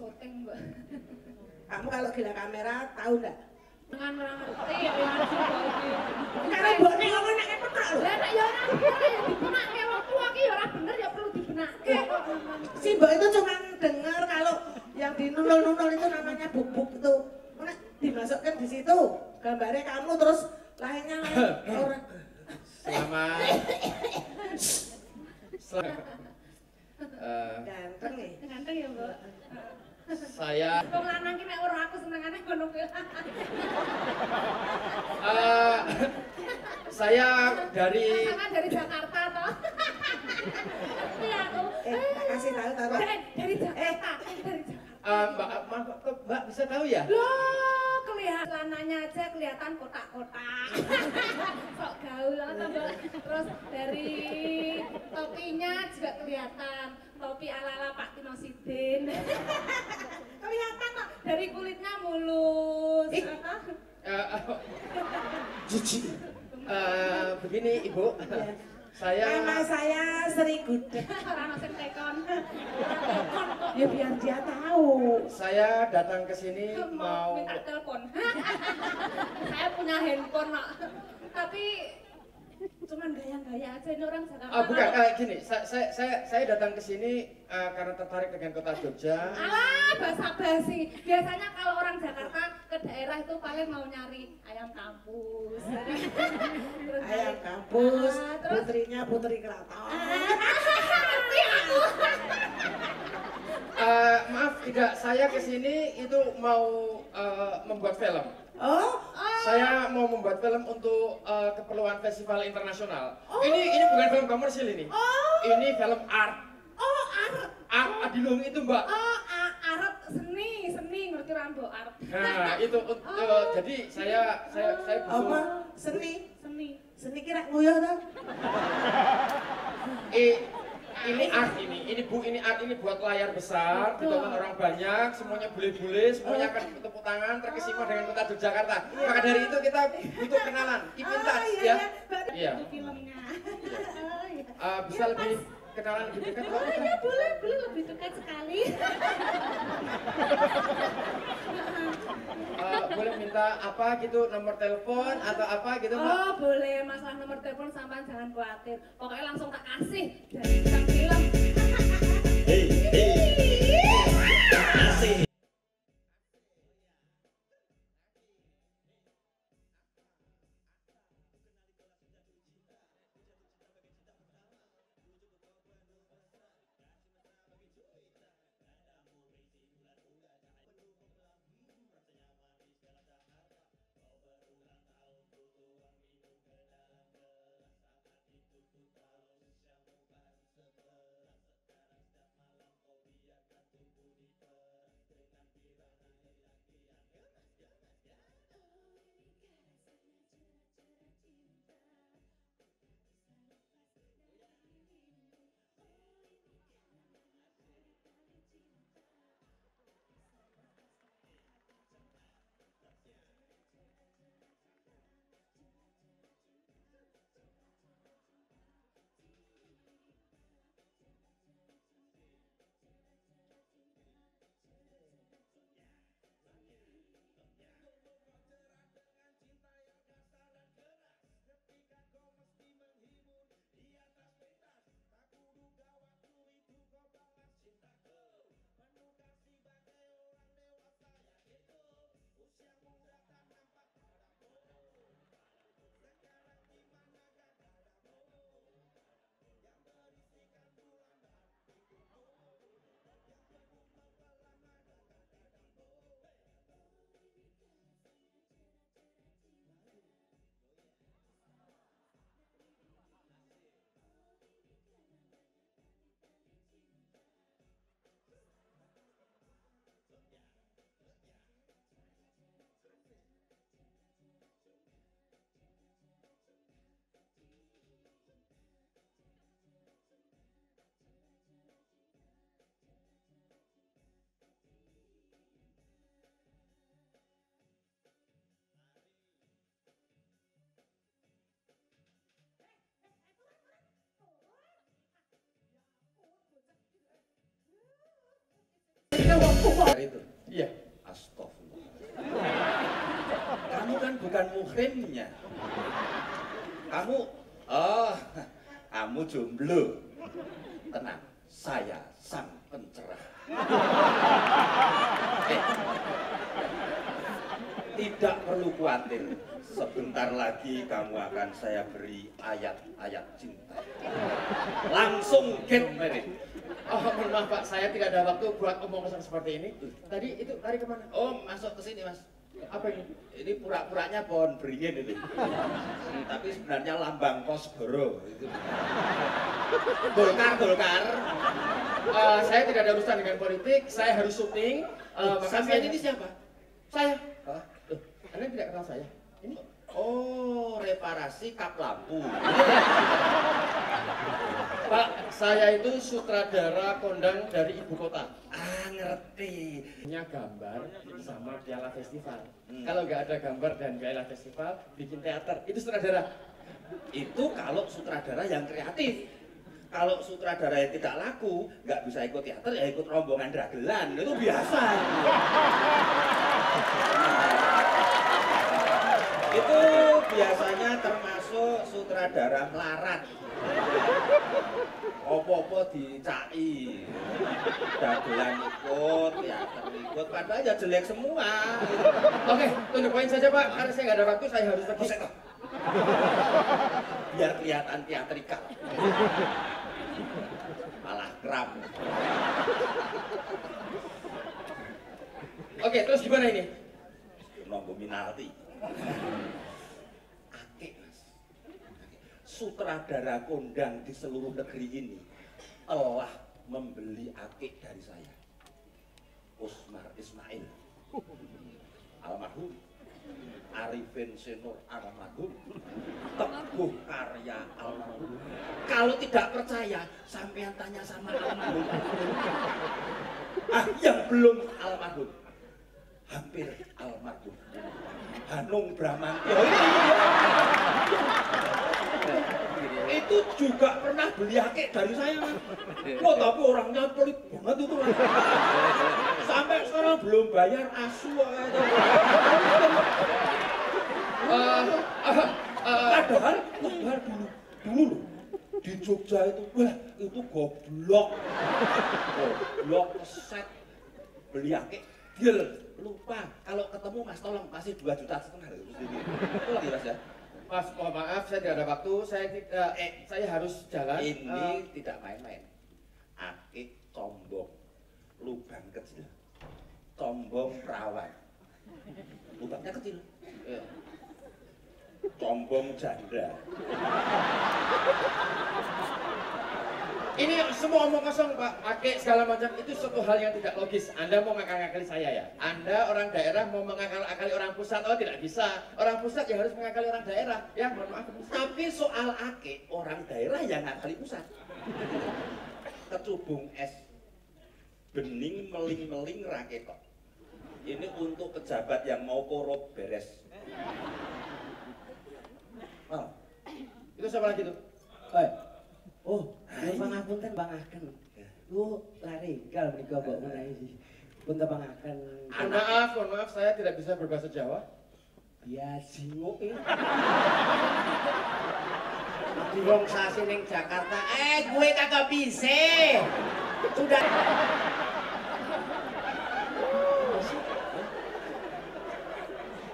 syuting, Mbak. Kamu kalau gila kamera tahu enggak? Dengan orang ngerti ya. Karena mbokne ngomong nek penak lho. Lah nek ya ora bener ya dibenake wong tua ki ya ora bener ya perlu dibenake kok. Si mbok itu cuma dengar kalau yang dinunul-nunul itu namanya buk-buk itu. Nek dimasukkan di situ gambarnya kamu terus lainnya orang. Selamat. Ganteng nih. Ganteng ya, Mbak. Saya Wong lanang ki nek ora aku senengane ngono kuwi. Saya dari Sama dari Jakarta toh. Iya aku. Tak kasih tahu taruh. Dari Jakarta. Dari Jakarta. Mbak bisa tahu ya? Loh, kelihatan celananya aja kelihatan kotak-kotak. Sok gaul atau Mbak. Terus dari topinya juga kelihatan. Topi ala-ala Pak Tino Sidin. Kelihatan kok dari kulitnya mulus. Jijik. Begini Ibu, Nama saya Sri Guda. Orang sing tekon. Ya biar dia tahu. Saya datang ke sini mau minta telepon. Saya punya handphone, Pak. Tapi cuman gaya-gaya aja ini orang Jakarta. bukan gini, saya datang ke sini karena tertarik dengan kota Jogja. Alah, basa-basi. Biasanya kalau orang Jakarta ke daerah itu paling mau nyari ayam kampus. Terus Ayam kampus, terus putrinya putri keraton. ngerti aku. Maaf, tidak. Saya ke sini itu mau membuat film. Oh, Saya mau membuat film untuk keperluan festival internasional. Ini bukan film komersil ini. Ini film art. oh Arab. Art Adilung itu, Mbak. Oh, Arab seni ngerti rambo Arab. Nah, itu jadi saya Apa? butuh Seni. Seni kira nguyuh tuh. ini art ini Bu, ini art ini buat layar besar, ditonton orang banyak, semuanya bule-bule, semuanya akan tepuk tangan, terkesima dengan kota Yogyakarta. Maka dari itu kita butuh kenalan, keep in touch ya. Iya. Itu filmnya. Bisa lebih kenalan lebih dekat Pak? Iya, boleh lebih dekat sekali. Boleh minta apa gitu, nomor telepon atau apa gitu Mbak? Oh, boleh. Masalah nomor telepon sampean jangan khawatir. Pokoknya langsung tak kasih dari bintang film. Asik. Itu. Iya. Astagfirullah. Kamu kan bukan muhrimnya. Kamu jomblo. Tenang, saya sang pencerah. Tidak perlu khawatir. Sebentar lagi kamu akan saya beri ayat-ayat cinta. Langsung get married. Oh, mohon maaf Pak, saya tidak ada waktu buat omong kosong seperti ini. Tadi kemana? Oh, masuk ke sini, Mas. Apa ini? Ini pura-puranya pohon beringin itu. Tapi sebenarnya lambang Kosgoro itu. Golkar. Saya tidak ada urusan dengan politik, saya harus syuting. Sampean ini siapa? Saya. Hah? Anda tidak kenal saya? Ini? Oh, reparasi kap lampu. Pak, saya itu sutradara kondang dari ibu kota. Ngerti. Punya gambar sama piala festival. Kalau nggak ada gambar dan piala festival, bikin teater. Itu sutradara. Itu kalau sutradara yang kreatif. Kalau sutradara yang tidak laku, nggak bisa ikut teater, ya ikut rombongan dagelan. Itu biasa. Itu biasanya termasuk sutradara melarat. Opo-opo dicai. Dagelan ikut, teater ikut, padahal ya jelek semua. Oke, tunggu poin saja Pak, karena saya nggak ada waktu, saya harus pergi. Biar kelihatan teatrikal. Malah kram. Oke, terus gimana ini? Nunggu minalti. Akik, Mas. Sutradara kondang di seluruh negeri ini telah membeli akik dari saya. Usmar Ismail, almarhum. Arifin Senur almarhum. Teguh Karya almarhum. Kalau tidak percaya, sampean tanya sama almarhum. Yang belum almarhum, hampir almarhum, Hanung Bramantyo. Itu juga pernah beli akik dari saya, Mas. Wah, tapi orangnya pelit banget itu, Mas. Sampai sekarang belum bayar asu. Padahal dulu di Jogja itu, wah, itu goblok keset beli akik deal, lupa kalau ketemu Mas tolong kasih 2,5 juta itu lagi Mas ya. Mas, mohon maaf, saya tidak ada waktu, saya harus jalan. Ini tidak main-main. Akik combong, lubang kecil, combong perawan, lubangnya kecil. Combong janda. Ini semua omong kosong Pak, akik segala macam itu suatu hal yang tidak logis. Anda mau ngakal-ngakali saya ya? Anda orang daerah mau mengakal-akali orang pusat, oh tidak bisa. Orang pusat yang harus mengakali orang daerah. Ya, mohon maaf. Tapi soal akik, orang daerah yang ngakali pusat. Kecubung es, bening meling-meling raketok. Ini untuk pejabat yang mau korup beres. Oh. Itu siapa lagi tuh? Oh, pangapunten pangaken. Lu lari gal menika mbok menawi sih. Pun pangaken. Mohon maaf, saya tidak bisa berbahasa Jawa. Ya singuk Di wong sasi ning Jakarta, gue kagak bisa. Sudah.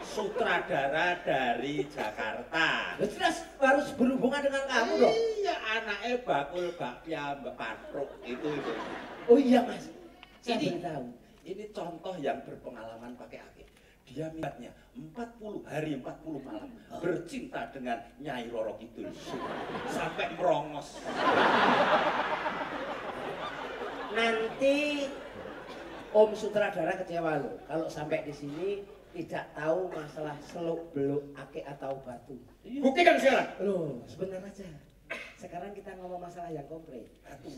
Sutradara dari Jakarta. jelas harus berhubungan dengan kamu dong. Iya, anaknya bakul bakpia Mbak Patruk itu. Oh iya Mas, saya Ini baru tahu. Ini contoh yang berpengalaman pakai akik. Dia minatnya 40 hari 40 malam bercinta dengan Nyai Roro Kidul sampai merongos. Nanti Om sutradara kecewa loh kalau sampai di sini tidak tahu masalah seluk beluk akik atau batu. Buktikan sekarang. Loh, sebentar aja. Sekarang kita ngomong masalah yang konkret. Batu.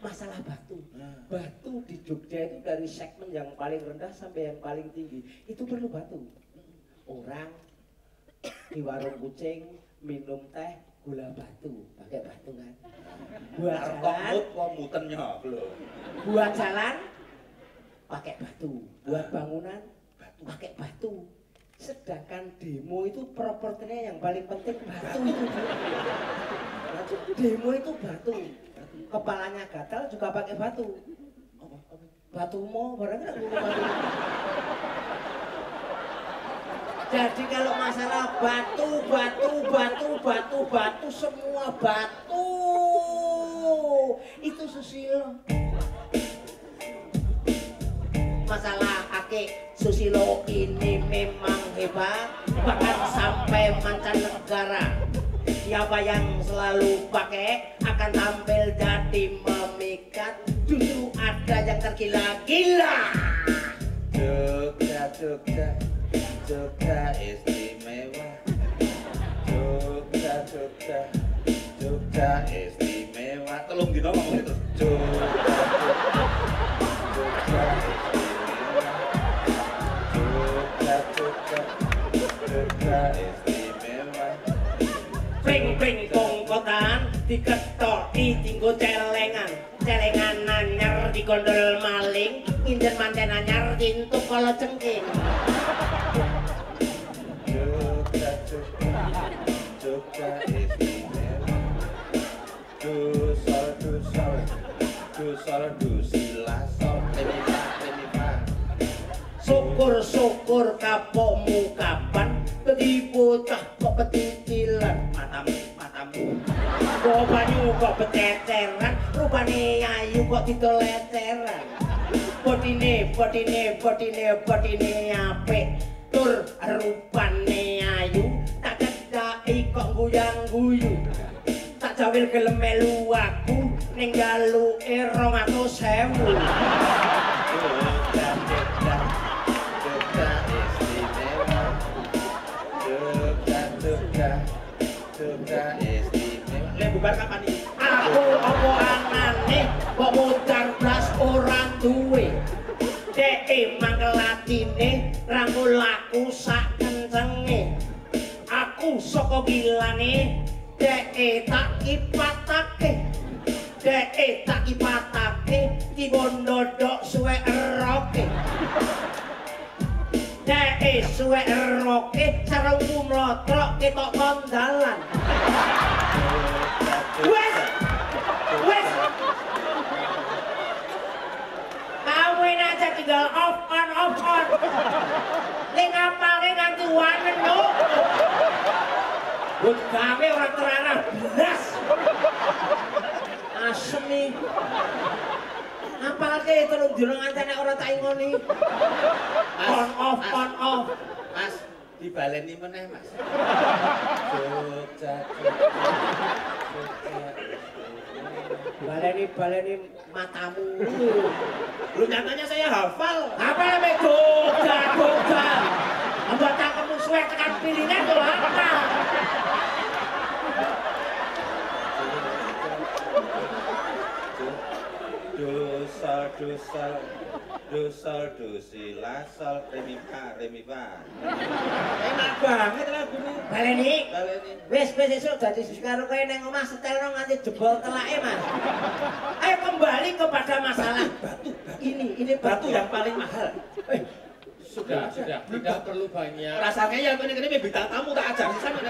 Masalah batu. Batu di Jogja itu dari segmen yang paling rendah sampai yang paling tinggi. Itu perlu batu. Orang di warung kucing minum teh gula batu, pakai batu kan. Buat jalan, mutennya belum. buat jalan pakai batu, buat bangunan pakai batu. Sedangkan demo itu propertinya yang paling penting batu itu. Demo itu batu. Kepalanya gatal juga pakai batu. Batu mau barang enggak batu. Jadi kalau masalah batu semua batu itu Susilo. Masalah Ake Susilo ini memang hebat, bahkan sampai mancanegara. Siapa yang selalu pakai akan tampil jadi memikat. Justru ada yang tergila-gila. Jogja, Jogja, Jogja istimewa. Jogja, Jogja, Jogja istimewa. Tolong dino ngomong itu. Jogja, Jogja, Jogja istimewa. Jogja, Jogja, Jogja istimewa. Pring kongkotan diketoki tinggo celengan. Celengan anyar digondol maling, injen manten anyar dintuk kala cengking. Jogja, Jogja, Jogja istimewa. Dusol, dusol, dusol, dusilasol, temipa. Syukur-syukur kapokmu kapan dadi bocah kok petitilan matamu. Kok banyu kok beteteran, rupane ayu kok ditoleteran. Bodine apik, tur rupane ayu, tak cedhaki kok guyang-guyu. Tak jawil gelem melu aku ning jaluke 200.000. Jogja, Jogja, Jogja istimewa. Jogja, Jogja, Jogja istimewa. Bubar kapan nih? Aku apa anane kok mutar blas ora duwe. Deke mangkelatine rangkul aku sak kencenge. Aku saka gilane deke tak kipatake. Deke tak kipatake dibondodok suwe eroke. Deke suwe eroke sarungku mlotrok ketok kondalan. Wes! Kawin aja tinggal off on. Ning ngapalke nganti wanen lho. Wes gawe ora terarah blas. Asem nih. Ngapalke telung dina nganti nek ora tak ingoni. On off. Mas, dibaleni meneh, Mas. Jogja, baleni matamu. Lu nyatanya saya hafal. Apa namanya Jogja? Membuat kamu suwe tekan pilingan tuh apa? Dusol, dusilasol, remipa. Enak banget lagu ini. Baleni. Baleni. Wes esuk dadi karo kowe ning omah setelno nganti jebol telake, Mas. Ayo kembali kepada masalah batu. Ini Batu yang paling mahal. Sudah, tidak perlu banyak. Rasanya yang ini bintang tamu tak ajar sih sama.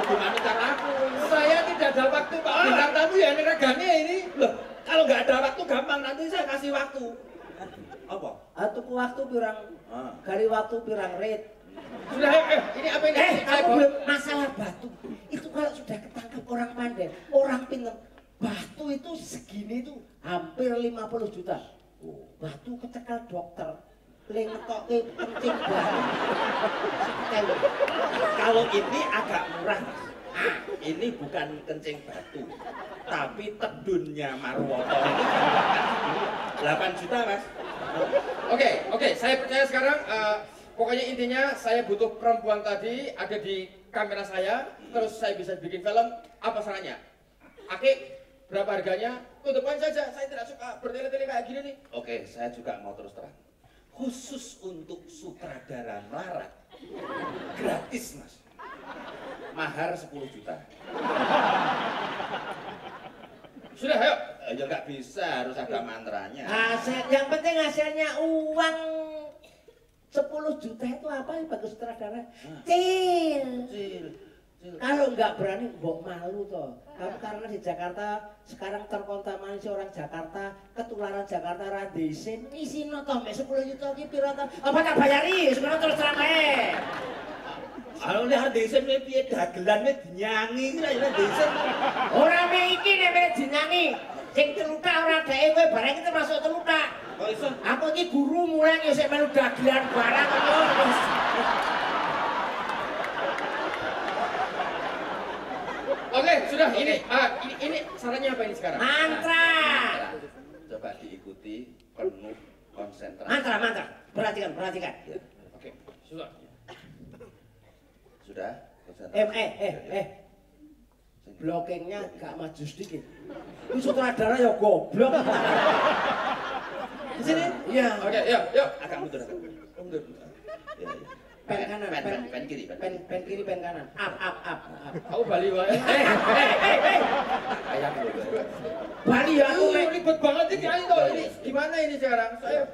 Gimana cara aku? Saya tidak ada waktu, Pak. Bintang tamu ya ini regane ini. Loh, kalau nggak ada waktu gampang, nanti saya kasih waktu. Apa? Tuku waktu pirang kali waktu pirang rit. Sudah, ini apa ini? Kamu belum masalah batu. Itu kalau sudah ketangkap orang pandai, orang pintar. Batu itu segini itu hampir 50 juta. Batu kecekal dokter. Lengtoke kencing batu. Kalau ini agak murah. Ini bukan kencing batu, tapi tedunnya Marwoto ini 8 juta, Mas. Oke, saya percaya sekarang. Pokoknya intinya saya butuh perempuan tadi ada di kamera saya, terus saya bisa bikin film. Apa sarannya? Aki, berapa harganya? Tutupan saja. Saya tidak suka bertele-tele kayak gini nih. Oke, saya juga mau terus terang. Khusus untuk sutradara melarat, gratis, Mas. Mahar 10 juta. Sudah, ayo. Ya nggak bisa, harus ada mantranya. Hasil, yang penting hasilnya uang 10 juta itu apa ya bagus sutradara? Cil. Cil. Kalau nggak berani, mbok malu toh. Kamu karena di Jakarta sekarang terkontaminasi orang Jakarta, ketularan Jakarta radisin. Isino toh, 10 juta ki piro toh? Apa tak bayari? Sekarang terus terang ae. Kalau lihat desa ini piye dagelan ini dinyangi ini lah desa. Orang iki nek dinyangi. Sing telutak ora dheke kowe barang iki termasuk telutak. Kok iso? Aku iki guru mulai ya sik melu dagelan barang ngono. Oke, sudah ini sarannya apa ini sekarang? Mantra. Coba diikuti penuh konsentrasi. Mantra. Perhatikan. Ya. Oke, sudah. Sudah? Konsentrasi. Blockingnya gak maju sedikit. Ini sutradara ya goblok. Di sini? Iya. Oke, yuk. Agak mundur. Mundur. Ya. Pen kanan, pen kiri. pen kiri, pen kanan. Up. Aku Bali wae. Kayak gitu. Bali ya aku mek. Ribet banget ini ayo ini. Gimana ini sekarang? Saya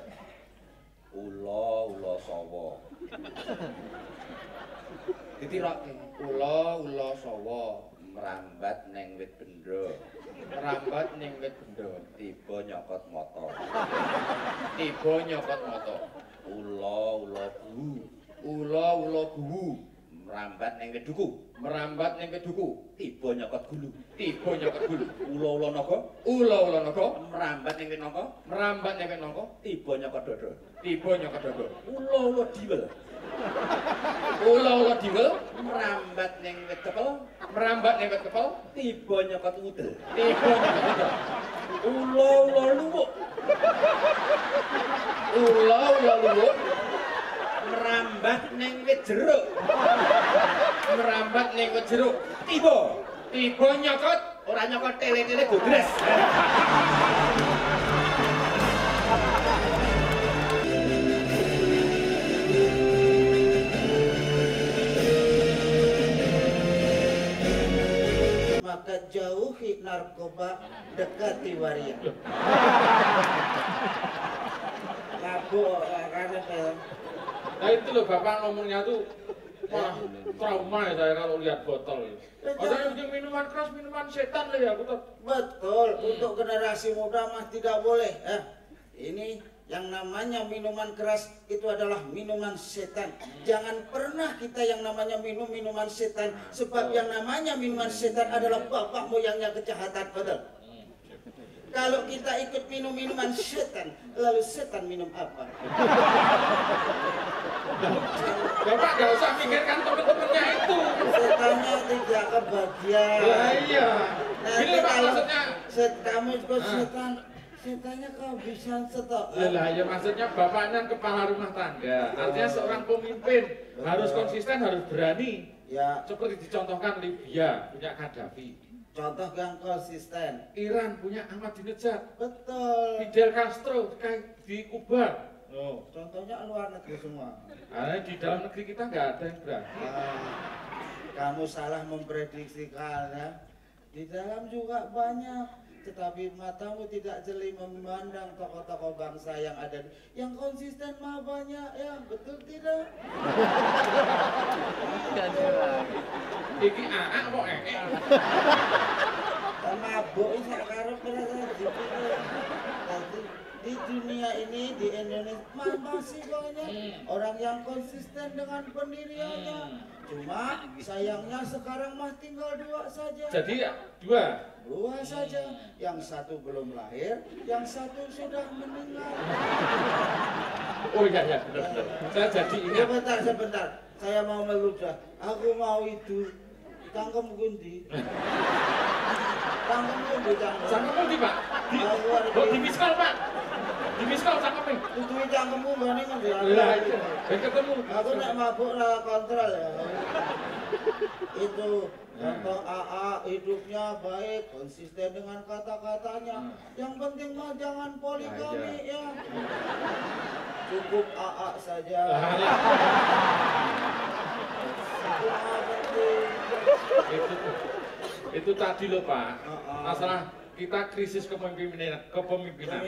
Ulo sawo. ditirokke. Ula sawa Merambat neng wit bendo. merambat ning wit bendo. Tiba nyokot motor. Tiba nyokot moto. Ulo bu. Ula guwu. Merambat neng wit duku. Merambat ning wit duku. Tiba nyokot gulu. Tiba nyokot gulu. Ulo naga. Ula naga. Merambat neng wit nangka. Merambat ning wit nangka. Tiba nyokot dodo. Tiba nyokot dodo. Ulo diwel. Ula diwel. Merambat neng wit kepel. Merambat ning wit kepel. Tiba nyokot udel. Tiba nyokot udel. Ulo luwuk. Ula luwuk. Merambat neng wit jeruk. Merambat ning wit jeruk. Tiba nyokot. Ora nyokot tele-tele gogres. Maka jauhi narkoba, dekati waria. Mabuk karena Nah itu loh bapak ngomongnya tuh wah trauma ya saya kalau lihat botol. Padahal yang minuman keras minuman setan lah ya aku tuh. betul untuk generasi muda mah tidak boleh. Ini yang namanya minuman keras itu adalah minuman setan. Jangan pernah kita yang namanya minum minuman setan, sebab yang namanya minuman setan adalah bapak moyangnya kejahatan, betul. Kalau kita ikut minum minuman setan, lalu setan minum apa? Bapak gak usah mikirkan temen-temennya itu. Setannya tidak kebahagiaan. Lah iya. Nanti Ini Pak kalau maksudnya. kamu ikut setan, setannya kehabisan stok. Lah ya maksudnya bapaknya kepala rumah tangga. Artinya seorang pemimpin harus konsisten, harus berani. Ya, Seperti dicontohkan Libya punya Gaddafi. contoh yang konsisten. Iran punya Ahmadinejad. Betul. Fidel Castro kayak di Kuba. Oh. Contohnya luar negeri semua. Karena di dalam negeri kita nggak ada yang berani. Kamu salah memprediksikannya. Di dalam juga banyak, tetapi matamu tidak jeli memandang tokoh-tokoh bangsa yang ada. Yang konsisten mah banyak ya, betul tidak? Iki aak kok Mabuk sekarang berasa gitu. Nanti di dunia ini, di Indonesia masih banyak orang yang konsisten dengan pendiriannya. Cuma sayangnya sekarang mah tinggal 2 saja. Jadi ya, 2. 2 saja. Yang satu belum lahir, yang satu sudah meninggal. Oh iya benar. Saya jadi ingat. Sebentar. Saya mau meludah. Aku mau itu tangkem gundi. Tangkem gundi tangkem. Cangkemmu di Pak? Di miskol Pak? Di miskol cangkemnya? Itu tangkemmu gani ngendi? Lah iya, ben ketemu. Aku nek mabuk lah kontrol ya. Itu contoh AA hidupnya baik, konsisten dengan kata-katanya. Yang penting mah jangan poligami ya. Cukup AA saja. Itu tadi loh Pak, masalah kita krisis kepemimpinan. Kepemimpinan.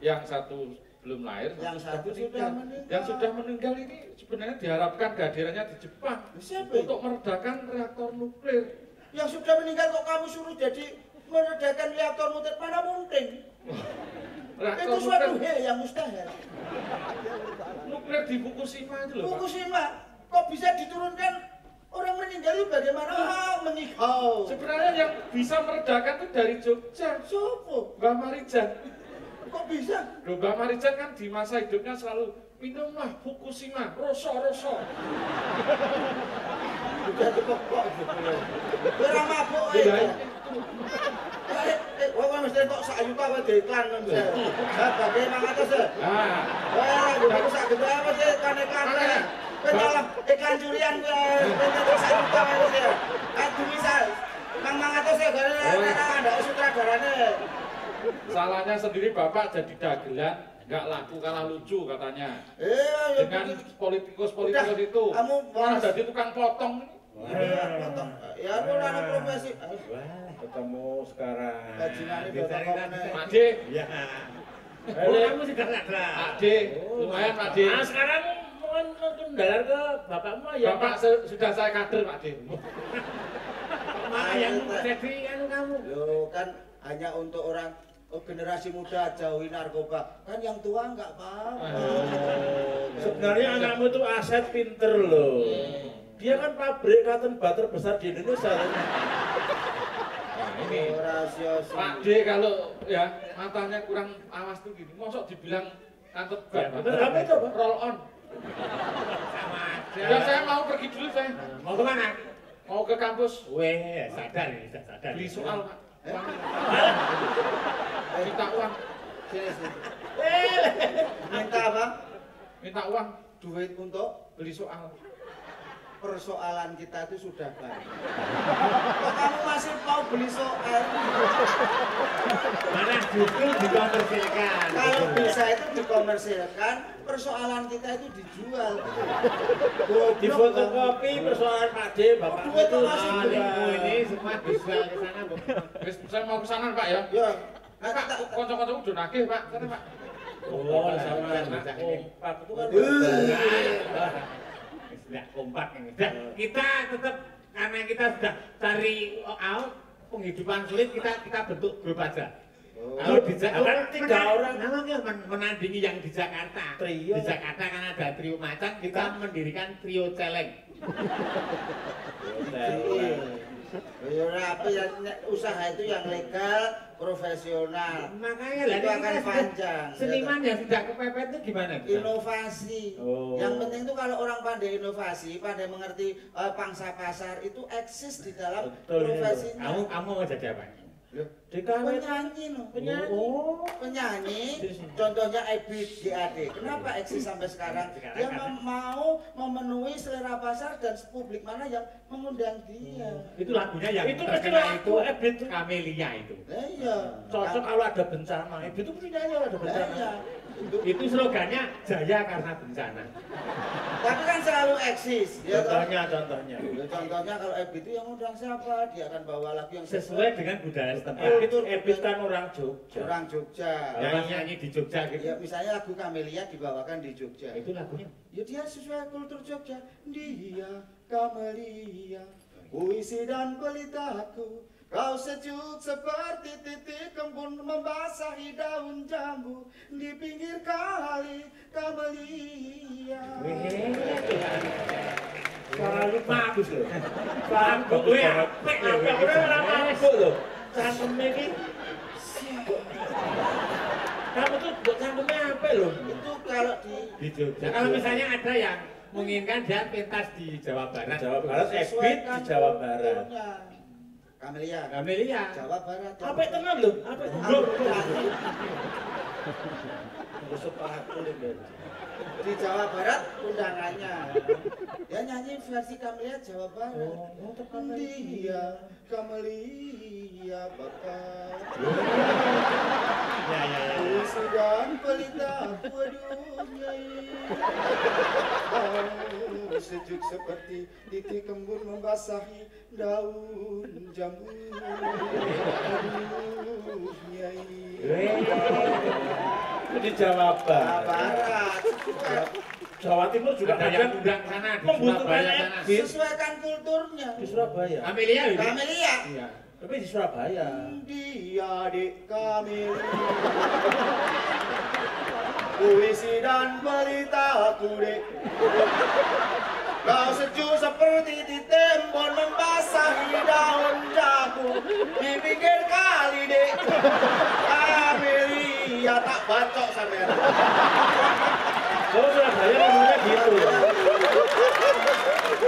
Yang satu belum lahir, Yang satu meninggal. sudah meninggal. Yang sudah meninggal ini sebenarnya diharapkan kehadirannya di Jepang Siapa untuk meredakan reaktor nuklir. Yang sudah meninggal kok kamu suruh jadi meredakan reaktor nuklir? Mana mungkin? Reaktor Itu suatu nuklir, hal yang mustahil. nuklir di Fukushima itu loh, Pak. Fukushima kok bisa diturunkan orang meninggal itu bagaimana? Menikau. Sebenarnya yang bisa meredakan itu dari Jogja. Sopo? Mbah Marijan. Kok bisa? Loh, Mbah Marijan kan di masa hidupnya selalu minumlah Fukushima, roso. Udah dikokok gitu. Ora mabuk Iya, ae. Wah, mesti kok sak juta wae diiklan nang saya. Bagi 500. Nah, Wah, yo sak gede apa sih iklan-iklan. Pendalam iklan curian kuwi pengen sak juta wae wis ya. Aduh bisa. Mang 500 ya gara-gara ada sutradarane. salahnya sendiri Bapak jadi dagelan, nggak laku kalah lucu katanya. Ya Dengan politikus-politikus Udah, itu, kamu malah bahas. jadi tukang potong. potong. Ya aku ora profesi. Ketemu sekarang. Bajingannya Dicari potong kan. mana? Pak D, Ya. Oh, Kamu sudah ada. Pak D, lumayan Pak D. Nah, sekarang mau mendalar ke bapakmu ya. Bapak sudah saya kader Pak D. Mana yang jadi anu kamu? Loh kan hanya untuk orang generasi muda jauhi narkoba. Kan yang tua nggak apa-apa. Sebenarnya anakmu itu aset pinter loh. Dia kan pabrik cotton butter besar di Indonesia. Nah, ini Rahasia Pak D kalau ya matanya kurang awas tuh gini, mosok dibilang kantor Ya, ban, betul. Apa itu, Pak? roll on. Sama aja. Ya saya mau pergi dulu saya, Mau kemana? mau ke kampus Weh, sadar ini, sudah sadar. beli soal Pak. Uang. Minta uang, Sini, sini. Minta apa? minta uang, Duit untuk beli soal. persoalan kita itu sudah banyak. Kok kamu masih mau beli soal? Mana justru dikomersilkan. Kalau bisa itu dikomersilkan, persoalan kita itu dijual. Di fotokopi persoalan Pak D, Bapak Duit itu kok masih lingku jual. ini semua dijual ke sana, Bu. Wis, saya mau ke sana Pak ya. Ya, Nah, Pak, kocok-kocok udah nagih Pak, sana Pak. Oh, sama baca kompak itu kan. Sudah kompak ini. Sudah, kita tetap karena kita sudah cari out penghidupan sulit kita bentuk grup aja. Kalau di Jakarta Kan 3 orang namanya menandingi yang di Jakarta. Trio. Di Jakarta kan ada trio macan, kita mendirikan trio celeng. Ya apa yang usaha itu yang legal, profesional. Makanya Itu lah akan kita panjang. seniman yang sudah kepepet itu gimana? Kita? Inovasi. Oh. Yang penting itu kalau orang pandai inovasi, pandai mengerti pangsa pasar itu eksis di dalam Betul, ini, Bu. profesinya. Kamu mau jadi apa? Penyanyi no. Penyanyi. Oh, penyanyi. Contohnya Ebit GAD. Kenapa eksis sampai sekarang? Dia mau memenuhi selera pasar dan publik mana yang mengundang dia. Itu lagunya yang Itu mesti terkenal lagu, itu Ebit. Kamelia itu. Nah, iya. Cocok kalau ada bencana. Ebit itu punya nyanyi kalau ada Nah, bencana. iya. Itu slogannya jaya karena bencana. Tapi kan selalu eksis. Ya, toh? Contohnya. Ya, contohnya kalau Ebit itu yang undang siapa? Dia akan bawa lagu yang Sesuai dengan budaya setempat. Ebit kan orang Jogja. orang Jogja. Yang nyanyi di Jogja gitu. Ya, misalnya lagu Kamelia dibawakan di Jogja. Itu lagunya. Ya dia sesuai kultur Jogja. Dia Kamelia, puisi dan pelitaku. Kau sejuk seperti titik embun membasahi daun jambu di pinggir kali Kamelia. Suara lu bagus loh. Lagu gue apik loh. Orang mabuk loh. Cangkemnya ini. Kamu tuh buat cangkemnya apa loh? Itu kalau Di Jogja. Kalau misalnya ada yang menginginkan dia pentas di Jawa Barat. Jawa Barat, Ebit di disesuaikan Jawa Barat. kulturnya. Kamelia, Kamelia. Jawa Barat. Apa tenan lho? Apa? Sepatu di Jawa Barat undangannya. Dia nyanyi versi Kamelia Jawa Barat. Dia Kamelia bakal. Ya. Puisi dan pelita waduh nyai. sejuk seperti titik embun membasahi daun jambu. Aduh, Nyai. Itu di Jawa Barat. Barat. Jawa Timur juga Ada yang undang sana di membutuhkan Surabaya sana. exit Sesuaikan kulturnya. di Surabaya. Amelia ini. Kamelia. Iya. Tapi di Surabaya. Dia adik kami. Puisi dan berita dek. Kau sejuk seperti titembon membasahi daun jagung di pinggir kali dek. Amelia tak bacok sampean. Kalau Surabaya ngomongnya gitu.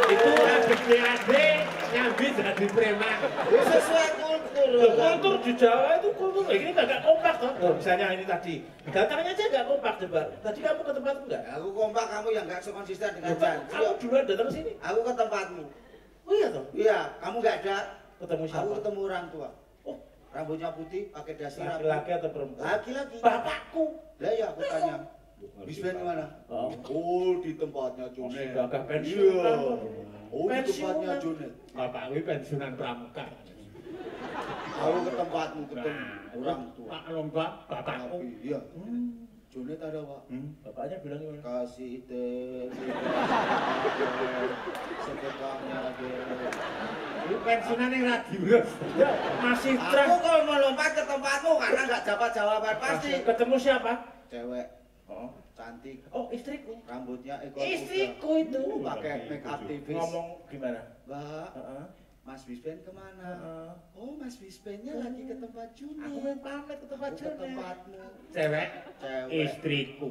Itu adik-adik nyambi jadi preman. Sesuai kultur. Kultur di Jawa itu kultur ini nggak kompak toh. Misalnya ini tadi datangnya aja nggak kompak Jebar. Tadi kamu ke tempatku nggak? Aku kompak, kamu yang nggak sekonsisten dengan janji. Kamu duluan datang ke sini. Aku ke tempatmu. Oh iya toh. Iya, kamu nggak ada. Ketemu siapa? Aku ketemu orang tua. Oh, Rambutnya putih, pakai dasi rapi. laki-laki atau perempuan? Laki-laki. Bapakku. Lah ya, aku tanya. Bisben mana? Oh. Oh, di tempatnya Jonet. Gagah pensiun. Iya. Oh, di Pensiunan. tempatnya Jonet. Bapak ini pensiunan pramuka. Aku ke tempatmu, ketemu Nah, orang tua. Pak Lomba, bapakku. Rapi, iya. Jonet ada, Pak. Bapaknya bilang gimana? Kasih teh. Sedekahnya deh. Ini pensiunan yang radio. Ya, masih Aku terang. kalau melompat ke tempatmu karena nggak dapat jawaban pasti. Ketemu siapa? Cewek Oh, cantik, oh istriku. rambutnya ekor kuda. Istriku itu. Pakai make up aktivis. Ngomong gimana? Mbak, Heeh. Mas Bisben kemana? Heeh. Oh, Mas Bisbennya lagi ke tempat Juni. Aku main pamit ke tempat Aku ke Juni. tempatmu. Cewek, Cewek. istriku.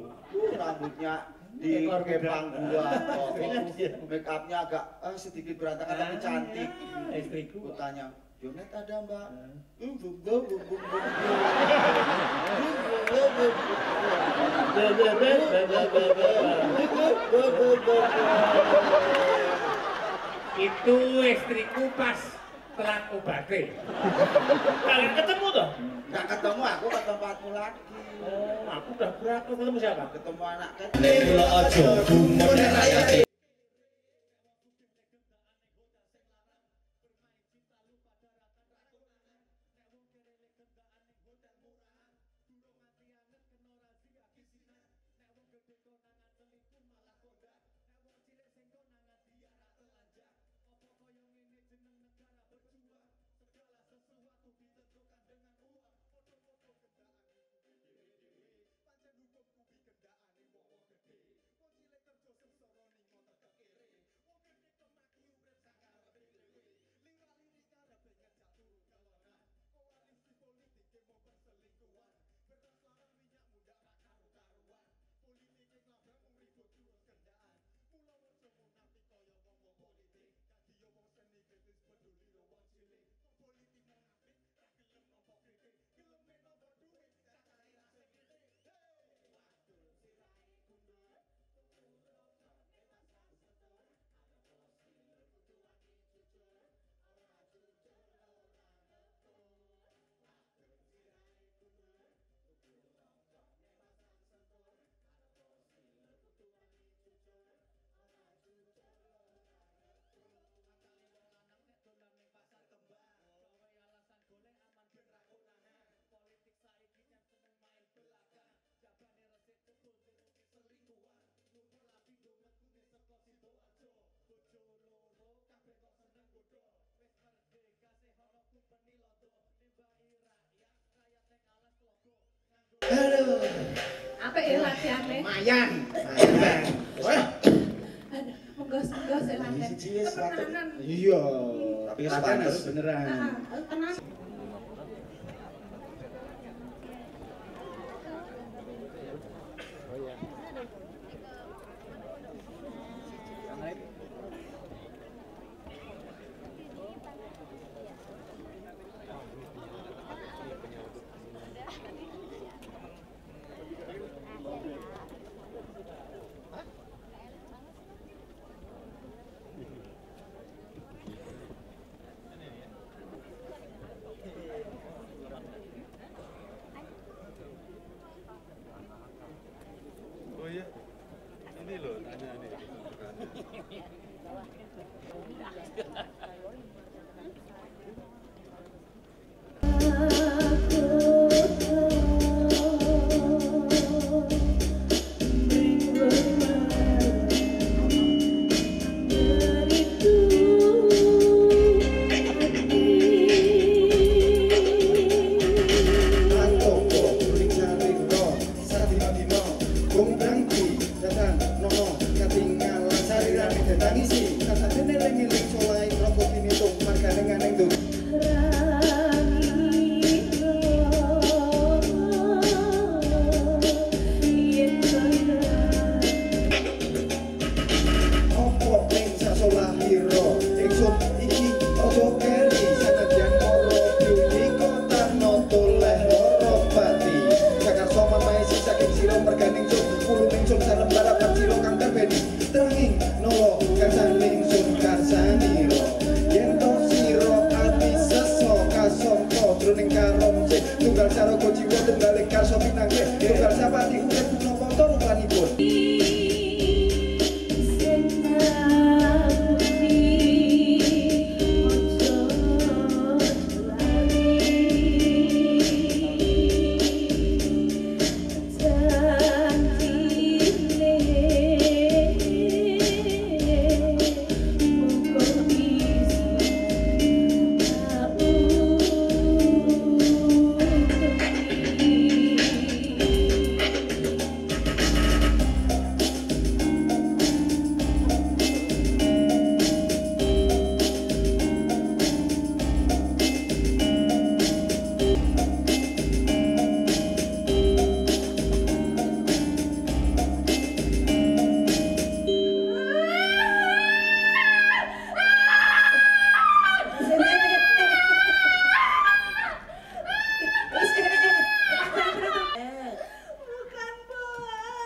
Rambutnya di Ekor kuda. kepang gua. Iya. Make upnya agak sedikit berantakan tapi cantik. Istriku. Aku tanya, Jonet ada mbak? Itu istriku pas telat obatnya. Kalian ketemu toh? Nggak ketemu, aku ke tempatmu lagi. Oh, aku udah berakhir ketemu siapa? Ketemu anak kecil. Apa ya latihannya? Lumayan. Menggos-menggos ya latihan. Kepenanan. Iya, tapi panas beneran. Tenang.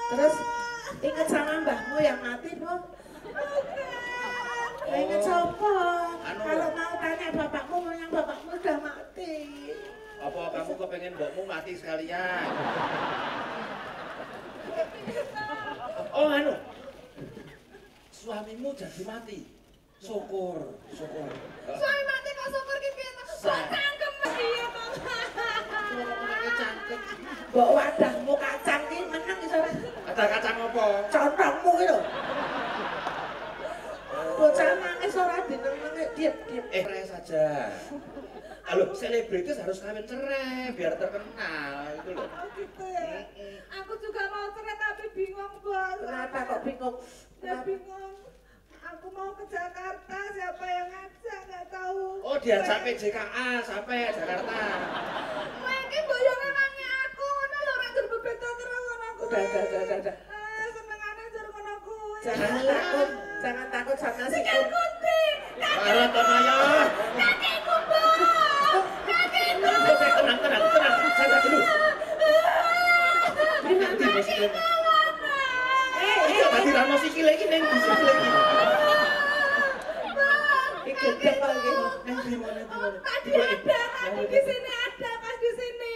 Terus inget sama mbahmu yang mati, Bu? Inget siapa? Kalau mau tanya bapakmu, yang bapakmu udah mati. Apa kamu kepengen mbokmu mati sekalian? Oh anu, suamimu jadi mati. Syukur, syukur. Suami mati kok syukur ki piye to? Cangkem piye to? Cangkem. Mbok wadahmu kacang ki meneng iso. Ada kacang apa? Contongmu ki lho. Bocah nangis ora dinenenge diep-diep. Cerai saja. Halo, selebritis harus kawin cerai biar terkenal itu loh. Aku juga mau cerai tapi bingung, Bos. Kenapa kok bingung? Ya bingung. Aku mau ke Jakarta, siapa yang ngajak nggak tahu. Oh, diajak PJKA sampai Jakarta. Mungkin boyongan nanya aku, ngono lho ora njur bebeto terus ngono aku. Udah. Senengane njur ngono kuwi. Jangan takut sama si Sikil kunti. Barat Tomaya. Kakiku, Bos. Kakiku. Tenang. Sabar dulu. Tadi rano sikil lagi neng di sikil lagi. gedek kok iki. Tadi ada, tadi di sini ada, pas di sini.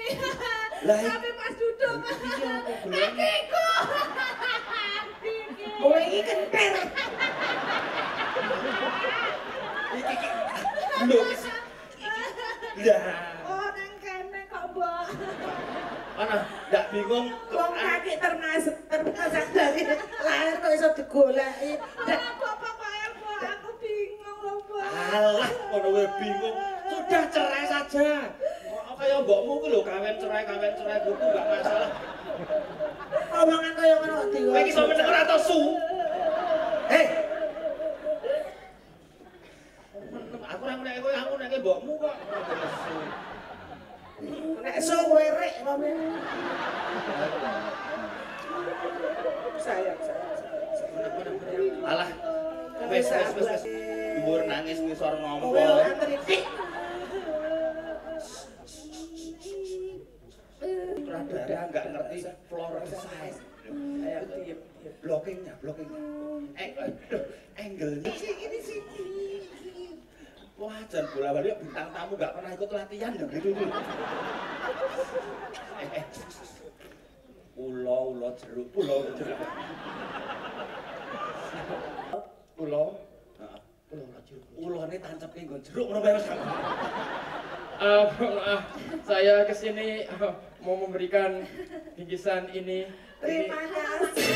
Tapi pas duduk, kakiku. Kowe iki kenter. Lho. Lah. Oh, nang kene kok, Mbok. Ana, ndak bingung. Wong kaki termasuk dari lahir kok iso digoleki. Bapak Mbok, aku bingung loh, Mbok. Alah, ngono wae bingung. Sudah cerai saja. Kok kaya mbokmu ku lho kawin cerai kudu enggak masalah. Omongan kaya ngono di. Kowe iki iso meneng ora to su? Hei. Aku ora ngene kowe aku nek mbokmu kok. Nek su werek kok. Sayang. Alah. Wes. Dhuwur nangis ngisor ngompo. Kowe antri dik. Sutradara enggak ngerti floor size. Ayo diam. Blockingnya. Angle-nya ini sih. Wah, jan bola-balik bintang tamu enggak pernah ikut latihan ya gitu. Ulo jeruk. Ulone tancep ke nggon jeruk ngono bae Mas. Saya kesini mau memberikan bingkisan ini. Terima kasih.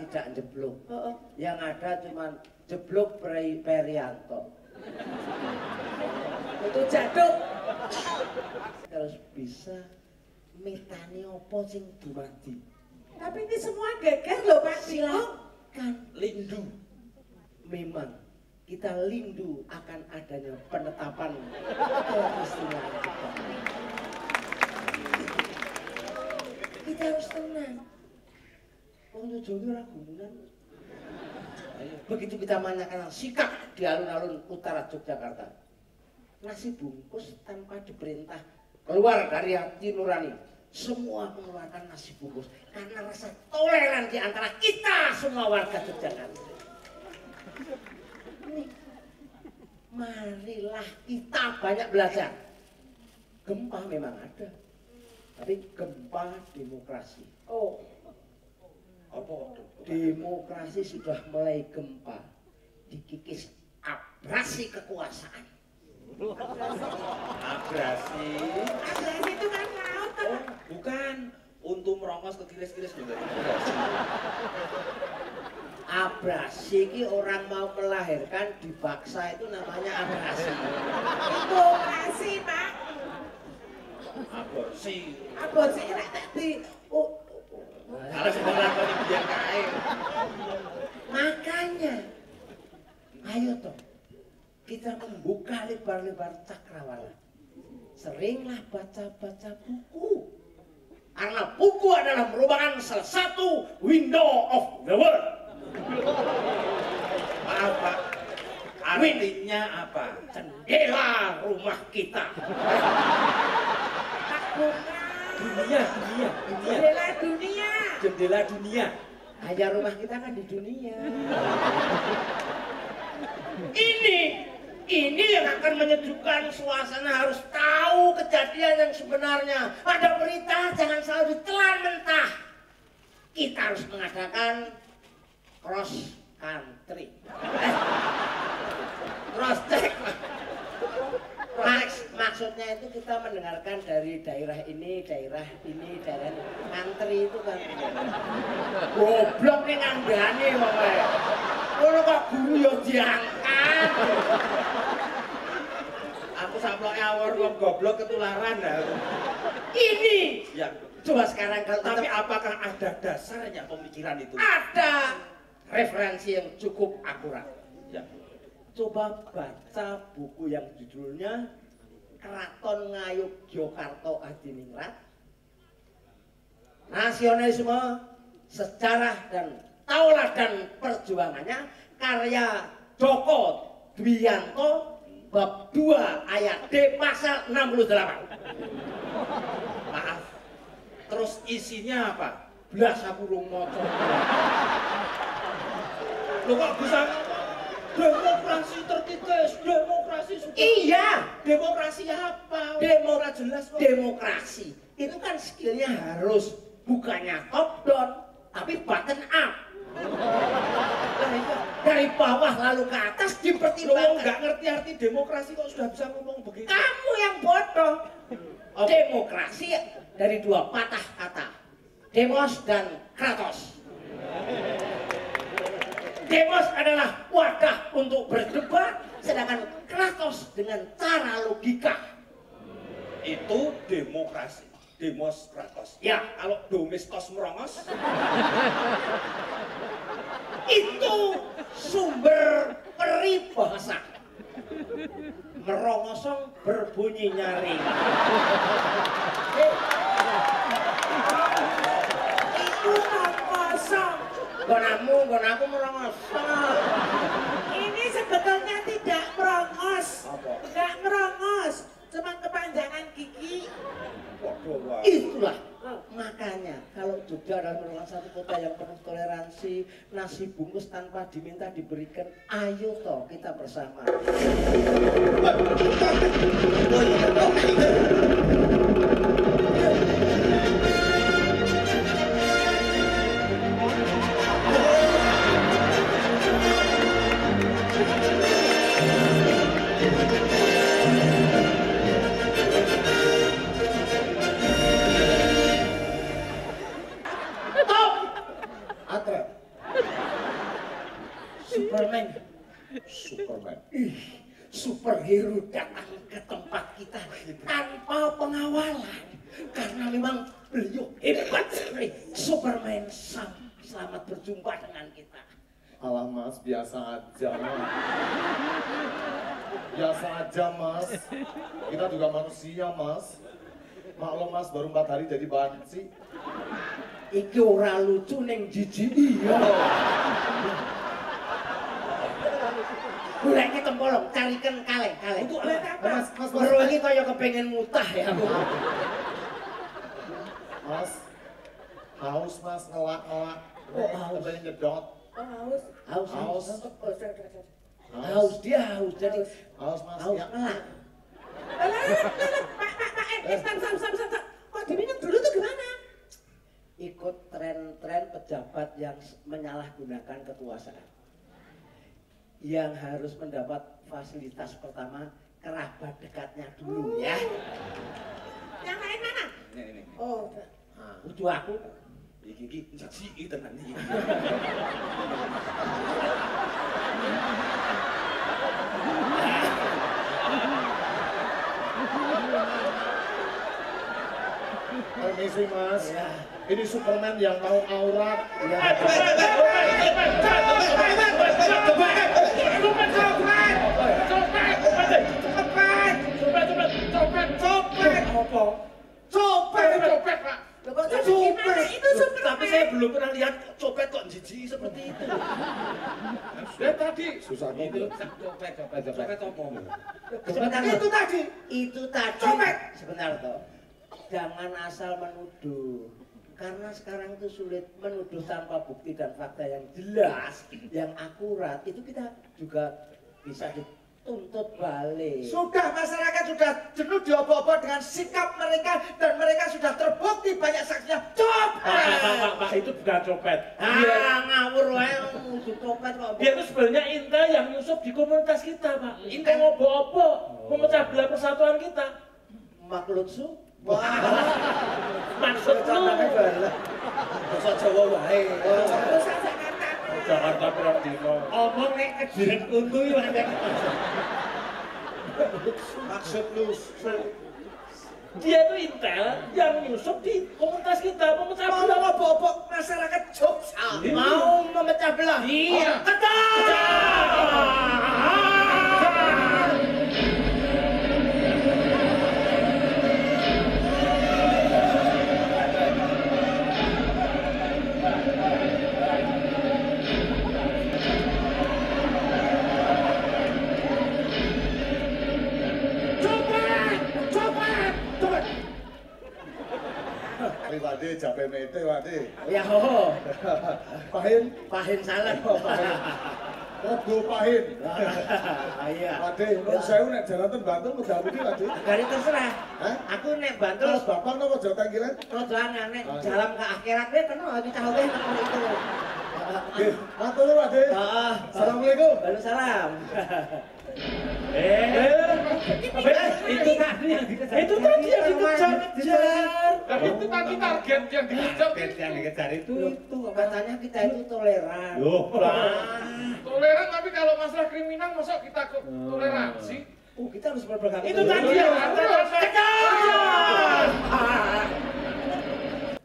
tidak jeblok. Heeh. Yang ada cuma jeblok Perianto. Itu jaduk. Harus bisa metani opo sing dumadi. Tapi ini semua geger loh Pak Dino. Silakan lindu. Memang kita lindu akan adanya penetapan keistimewaan kita. Kita harus tenang. Wong Jojo ora gumunan. Begitu kita menanyakan sikap di alun-alun utara Yogyakarta, nasi bungkus tanpa diperintah keluar dari hati nurani. Semua mengeluarkan nasi bungkus karena rasa toleran di antara kita semua warga Yogyakarta. Ini, marilah kita banyak belajar. Gempa memang ada, tapi gempa demokrasi. Oh, Apa? Demokrasi sudah mulai gempa, dikikis abrasi kekuasaan. Abrasi. abrasi itu kan laut kan. Oh, bukan. Untung merongos ke kiris-kiris juga. Abrasi ini orang mau melahirkan dipaksa itu namanya abrasi. Itu operasi Pak. Aborsi. Aborsi nek tadi. Oh, Kalau sekolah kau biar kain. Makanya, ayo toh kita membuka lebar-lebar cakrawala. Seringlah baca-baca buku. Karena buku adalah merupakan salah satu window of the world. Maaf Pak. Artinya apa? Jendela rumah kita. Pak Bunga. Dunia. Jendela dunia. Jendela dunia. Hanya rumah kita kan di dunia. Ini yang akan menyejukkan suasana, harus tahu kejadian yang sebenarnya. Ada berita jangan selalu ditelan mentah. Kita harus mengadakan cross country. Cross check. Maksudnya itu kita mendengarkan dari daerah ini, daerah ngantri itu kan. Goblok nih ngandani pokoknya. Kalau kok guru ya diangkat. Aku sampai awal kok goblok ketularan dah. Ini Ya. coba sekarang kalau Tapi tetap apakah ada dasarnya pemikiran itu? ada referensi yang cukup akurat. Ya. Coba baca buku yang judulnya Keraton Ngayogyakarta Adiningrat, Nasionalisme, Sejarah dan Tauladan Perjuangannya, karya Joko Dwianto, bab 2 ayat D pasal 68. Maaf. Terus isinya apa? Belas aku rung maca. Lo kok bisa demokrasi terkikis, demokrasi sudah. Iya, Demokrasi apa? demokrasi itu kan skillnya harus bukannya top down tapi bottom up. Dari bawah lalu ke atas Lo dipertimbangkan. nggak ngerti arti demokrasi kok sudah bisa ngomong begitu? Kamu yang bodoh. Demokrasi dari dua patah kata, demos dan kratos. Demos adalah wadah untuk berdebat, sedangkan kratos dengan cara logika. Itu demokrasi. Demos kratos. Ya, Kalau domestos merongos, itu sumber peribahasa. Merongosong berbunyi nyaring. Itu kan kosong. Gonamu merongosong. Ini sebetulnya tidak merongos. Apa? Enggak merongos. Cuma kepanjangan gigi. waduh wah. Itulah makanya kalau Jogja adalah merupakan satu kota yang penuh toleransi, nasi bungkus tanpa diminta diberikan. Ayo toh kita bersama. Atret. Superman. Superman. Superhero datang ke tempat kita tanpa pengawalan karena memang beliau hebat sekali. Superman selamat berjumpa dengan kita. Alah Mas, biasa aja. Biasa aja Mas. Kita juga manusia Mas. Maklum Mas, baru 4 hari jadi banci. Iki ora lucu ning jijik iya. Golek iki tempolong, carikan kaleng. Untuk oleh apa? Mas. Bro iki kaya kepengen mutah ya. Mas, haus Mas, ngelak. Oh, haus. Kepengen nyedot. Haus. Haus. Haus dia haus jadi Haus Mas, haus ya. ngelak. Pak, kok diminum dulu tuh gimana? Ikut tren-tren pejabat yang menyalahgunakan kekuasaan. Yang harus mendapat fasilitas pertama kerabat dekatnya dulu ya. Yang lain mana? Ini. Oh, Kudu aku. Iki jijik tenan iki. Permisi Mas. Ya. Ini Superman yang mau aurat. Ya. Copet, Pak. Tapi saya belum pernah lihat copet kok jijik seperti itu. Ya tadi Susah itu banget. copet apa? Sebentar. itu tadi. Itu tadi. Copet. Sebentar toh. Jangan asal menuduh. Karena sekarang itu sulit menuduh tanpa bukti dan fakta yang jelas, yang akurat. Itu kita juga bisa dituntut balik. Sudah, masyarakat sudah jenuh diobok-obok dengan sikap mereka dan mereka sudah terbukti banyak saksinya. Pak, itu bukan copet. Ngawur wae nuduh copet kok. Dia itu sebenarnya intel yang nyusup di komunitas kita, Pak. Intel ngobo-obo, memecah belah persatuan kita. Maklutsu. Maksud lu? Bahasa Jawa wae. Jakarta pirang dino. Omong nek kejiret untu yo nek. Maksud lu Dia itu intel yang nyusup di komunitas kita, memecah Mau belah. ngobok-obok masyarakat Jogja. Mau memecah belah. Iya. Wade, jape mete wade. Ya ho. Pahin salah. Rego pahin. Iya. Wade, nun sewu nek jalan ten Bantul medal pundi wade? Gari terserah. Hah? Aku nek Bantul Terus bapak napa Jawa Tenggilan? rada aneh nek jalan ke akhirat wis kena iki cah wis nang itu. Nggih, matur nuwun Wade. Heeh. Assalamualaikum. Waalaikumsalam. Itu tadi yang dikejar-kejar. Tapi itu tadi target yang dikejar. Yang dikejar itu. Itu katanya kita itu toleran. Loh, Toleran tapi kalau masalah kriminal masa kita kok toleransi? Oh, kita harus berpegang. itu tadi yang kejar.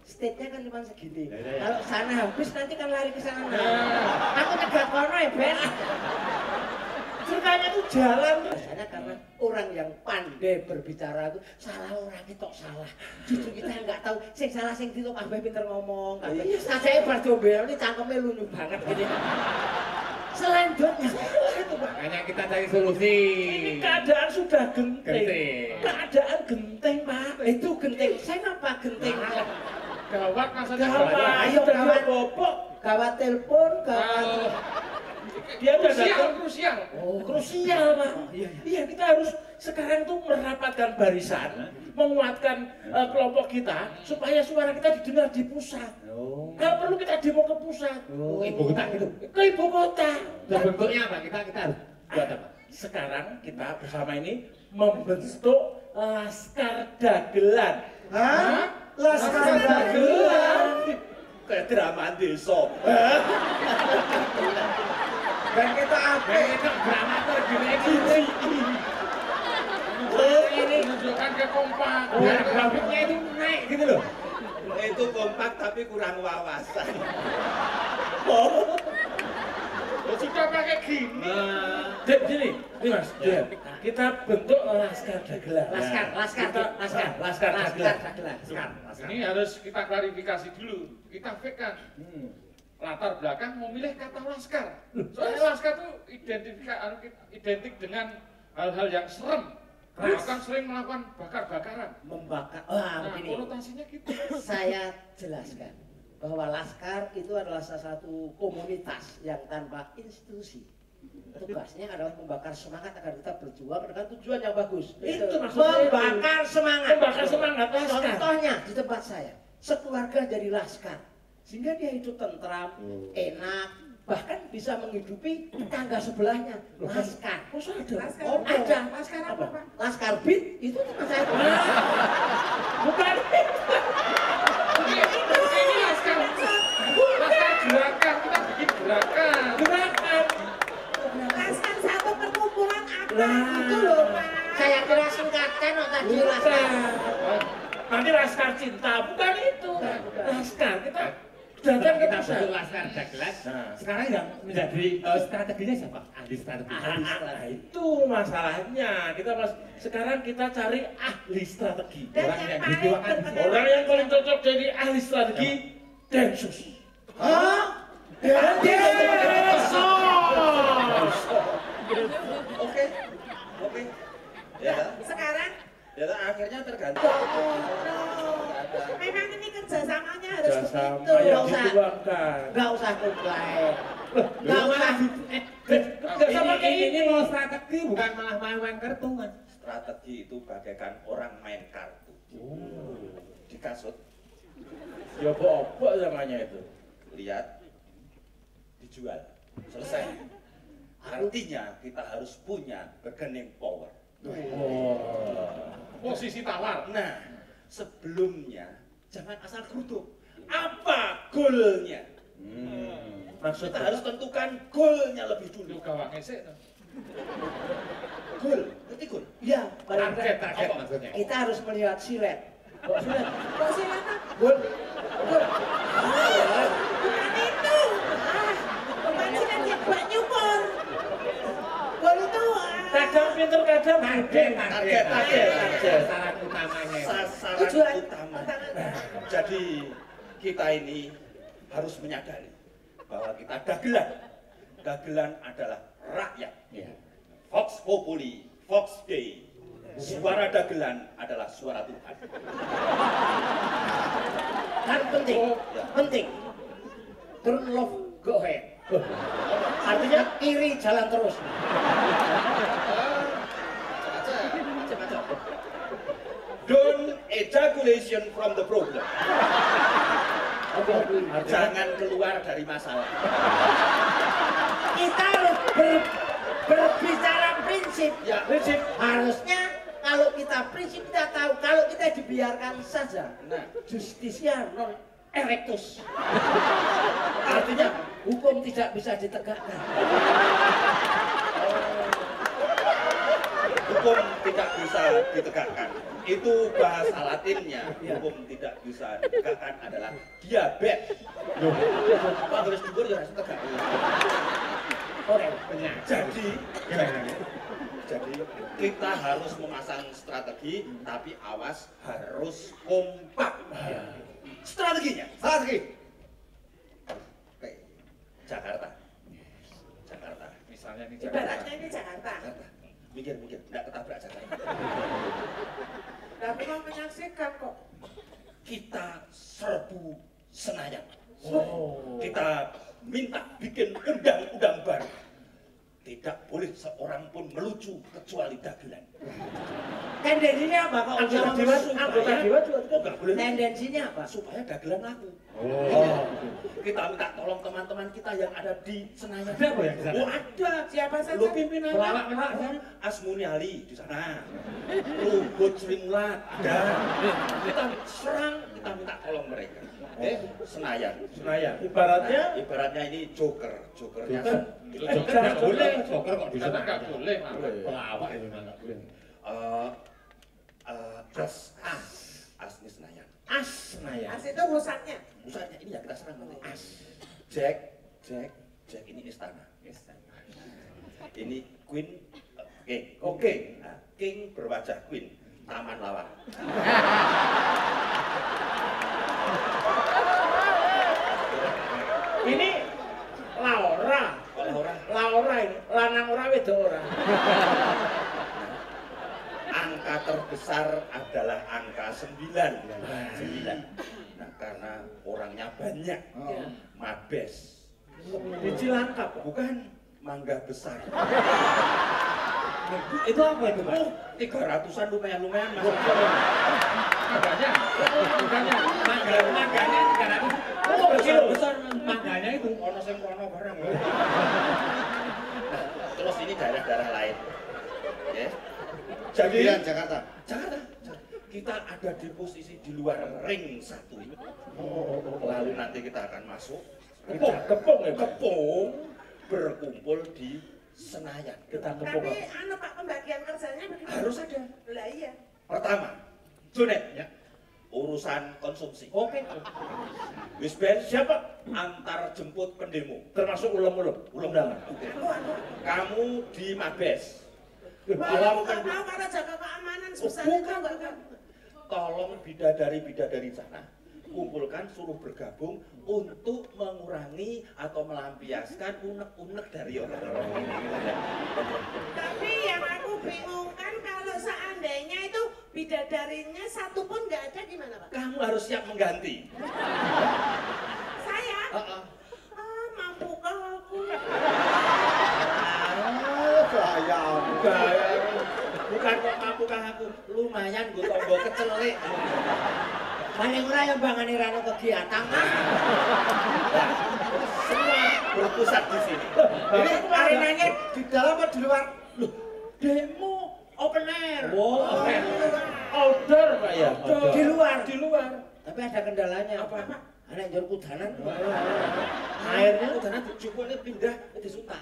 State-nya kan cuma segini. Kalau sana habis nanti kan lari ke sana. Aku tegak kono ya, Ben. Ceritanya itu jalan. Biasanya karena orang yang pandai berbicara itu salah orang itu salah. Justru kita nggak tahu sing salah sing itu kabeh pinter ngomong. Kabeh. Saya bar jombel ini cangkemnya lunyu banget gini. Selanjutnya itu Pak. Makanya kita cari solusi. Ini keadaan sudah genting. Keadaan genting, Pak. Itu genting. Saya apa genting? Gawat maksudnya. Gawat. Ayo gawat. Bobok. Gawat telepon, gawat. Dia udah Krusial. krusial, Pak. Iya, kita harus sekarang tuh merapatkan barisan, menguatkan kelompok kita supaya suara kita didengar di pusat. Kalau perlu kita demo ke pusat. Ibu kota gitu. Ke ibu kota. Dan bentuknya apa? Kita harus buat apa? Sekarang kita bersama ini membentuk Laskar Dagelan. Hah? Laskar Dagelan. Kayak drama desa. Dan kita apa? Kita dramatur gini. Ini menunjukkan kekompak. Biar grafiknya itu naik gitu loh. Itu kompak tapi kurang wawasan. Sudah pakai gini. Dek, gini, ini Mas. Kita bentuk laskar dagelan. Laskar dagelan. Ini harus kita klarifikasi dulu. Kita fake-kan. Latar belakang memilih kata laskar. Soalnya laskar itu identik dengan hal-hal yang serem. Bahkan sering melakukan bakar-bakaran. Membakar. Begini. Konotasinya gitu. Saya jelaskan bahwa laskar itu adalah salah satu komunitas yang tanpa institusi. Tugasnya adalah membakar semangat agar kita berjuang dengan tujuan yang bagus. Itu maksudnya. Membakar semangat. Membakar semangat laskar. Contohnya di tempat saya, sekeluarga jadi laskar. Sehingga dia hidup tentram, enak, bahkan bisa menghidupi tetangga sebelahnya. Laskar. Laskar. Oh, ada. Laskar apa, Pak? Laskar beat itu teman saya. Bukan. Ini laskar. Laskar gerakan. Kita bikin gerakan. Laskar satu perkumpulan apa gitu loh, Pak. Saya kira singkatan tadi laskar. Nanti laskar cinta, bukan itu. Laskar kita datang ke pusat. Laskar dagelan. Sekarang yang menjadi strateginya siapa? Ahli strategi. Nah, itu masalahnya. Sekarang kita cari ahli strategi. Orang yang paling cocok jadi ahli strategi Densus. Hah? Oke. Ya. Sekarang Ya akhirnya tergantung. memang ini kerjasamanya harus begitu. Yang dituangkan. Gak usah komplain. Gak usah. Sama kayak ini mau strategi bukan malah main kartu Mas. Strategi itu bagaikan orang main kartu. Di kasut, Ya apa namanya itu? lihat, dijual, selesai. Artinya kita harus punya bargaining power. Posisi tawar. Nah, sebelumnya jangan asal geruduk. Apa goalnya? Kita harus tentukan goalnya lebih dulu. Gawang esek. Goal, ngerti goal? Ya, paling Target Apa? maksudnya. kita harus melihat silet. Kok silet? Kok silat apa? Gol. Bukan itu. Bukan silat yang buat nyukur. Gol itu Kadang pinter kadang Target. Sasaran utamanya. Sasaran tujuan utama. utamanya. Jadi kita ini harus menyadari bahwa kita dagelan. Dagelan adalah rakyat. Vox Populi, Vox Dei. Suara dagelan adalah suara Tuhan. Kan penting. Turn love, go ahead. Artinya kiri jalan terus. Don't ejaculation from the problem. Jangan keluar dari masalah. Kita harus berbicara prinsip. Ya, Prinsip harusnya kalau kita prinsip kita tahu kalau kita dibiarkan saja. Nah. Justisia non erectus. Artinya hukum tidak bisa ditegakkan. Hukum tidak bisa ditegakkan. Itu bahasa Latinnya. Hukum tidak bisa ditegakkan adalah diabetes. Apa harus dhuwur ya harus tegak. Oke. Jadi kita harus memasang strategi, tapi awas harus kompak. Strategi. Oke. Jakarta. Misalnya ini Ibaratnya ini Jakarta. Mikir, enggak ketabrak Jakarta. Tapi mau menyaksikan kok. Kita serbu Senayan. Kita minta bikin undang-undang baru. Tidak boleh seorang pun melucu kecuali dagelan. Tendensinya apa? Kalau anggota dewa juga Enggak boleh. tendensinya apa? Supaya dagelan laku. Kita minta tolong teman-teman kita yang ada di Senayan. Ada apa yang di sana? Oh ada. Siapa saja? Lu pimpinan. Pelawak-pelawak. Asmuni Ali di sana. Luhut Sri Mulat ada. Kita serang, kita minta tolong mereka. Senayan. Senayan. Ibaratnya Nah, ibaratnya ini jokernya. Joker nggak boleh, joker kok di sana nggak boleh, pelawak itu nggak boleh. As ini Senayan. as Senayan. As itu pusatnya. Pusatnya ini yang kita serang nanti. As. Jack ini istana. Ini Queen, King. Oke. Nah, King berwajah Queen, taman lawak. Ini Laura. Laura ini, lanang ora wedok ora. Angka terbesar adalah angka 9. Nah, karena orangnya banyak. Mabes. Di Cilangkap. Bukan mangga besar. Itu apa itu, Pak? 300-an lumayan Mas. Mangganya, mangganya 300. Oh, besar mangganya itu. Ono sing kono barang. Nah, terus ini daerah-daerah lain. Ya. Jadi Jakarta. Kita ada di posisi di luar ring 1. Lalu nanti kita akan masuk. Kepung ya, Pak? Kepung berkumpul di Senayan. Kita Tapi kepung. Pak, pembagian kerjanya bagaimana? Harus ada. Lah iya. Pertama, Junet ya. Urusan konsumsi. Oke. Wis ben siapa antar jemput pendemo Termasuk ulem-ulem. undangan. Kamu di Mabes. Wah, aku nggak mau karena jaga keamanan susah itu enggak kan. Tolong bidadari sana kumpulkan, suruh bergabung untuk mengurangi atau melampiaskan unek-unek dari orang-orang ini. Tapi yang aku bingungkan kalau seandainya itu bidadarinya satu pun nggak ada gimana Pak? Kamu harus siap mengganti. Saya? Mampukah aku? Bukan kok mampukah aku, lumayan gue tombol kecelik. Paling ora yang bangane rano kegiatan. Semua berpusat di sini. Ini arenanya di dalam atau di luar? Loh, demo open air. Oh, Outdoor, Pak ya? Di luar. Di luar. Tapi ada kendalanya. Apa? Anak jor kudanan. Airnya Karena dijupuknya pindah ke Suta.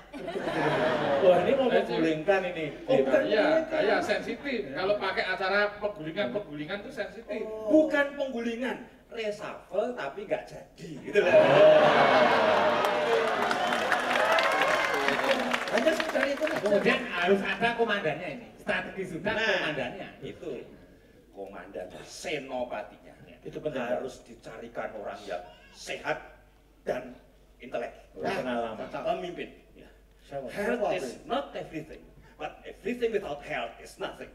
wah ini mau menggulingkan ini. Iya, sensitif. Kalau pakai acara pegulingan itu sensitif. Bukan penggulingan, reshuffle tapi nggak jadi. Gitu loh. Hanya seperti itu. Kemudian harus ada komandannya ini. Strategi sudah komandannya. Itu komandan senopatinya. Itu penting. Harus dicarikan orang yang sehat dan intelek. Pengalaman. Pemimpin. Health is not everything, but everything without health is nothing.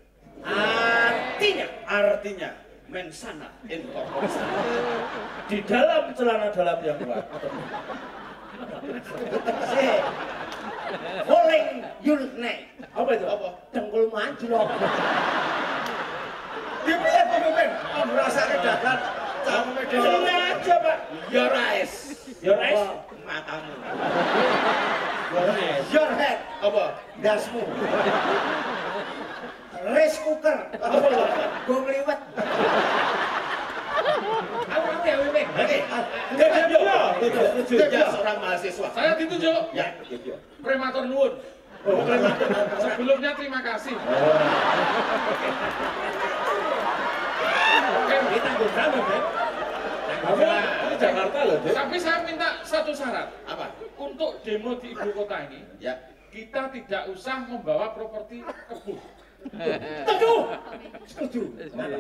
Artinya mensana in corpore sano. Di dalam celana dalam yang kuat. Holing yurne. Apa itu? Apa? Dengkulmu anjlok. Dipilih pemimpin, merasa kedatangan. Kamu Ini aja, Pak. Your eyes. Your eyes? Matamu. Your eyes. Your head. Apa? Dasmu. Rice cooker. Gue ngeliwet. Aku ngerti ya, Wimek. Oke. Dia seorang mahasiswa. Saya ditunjuk. Ya. Prematur nuwun. Sebelumnya terima kasih. Kita berapa, Beb? Ini Jakarta loh, Beb. Tapi saya minta satu syarat. Apa? Untuk demo di ibu kota ini, Ya. kita tidak usah membawa properti kebun. Setuju. Kenapa?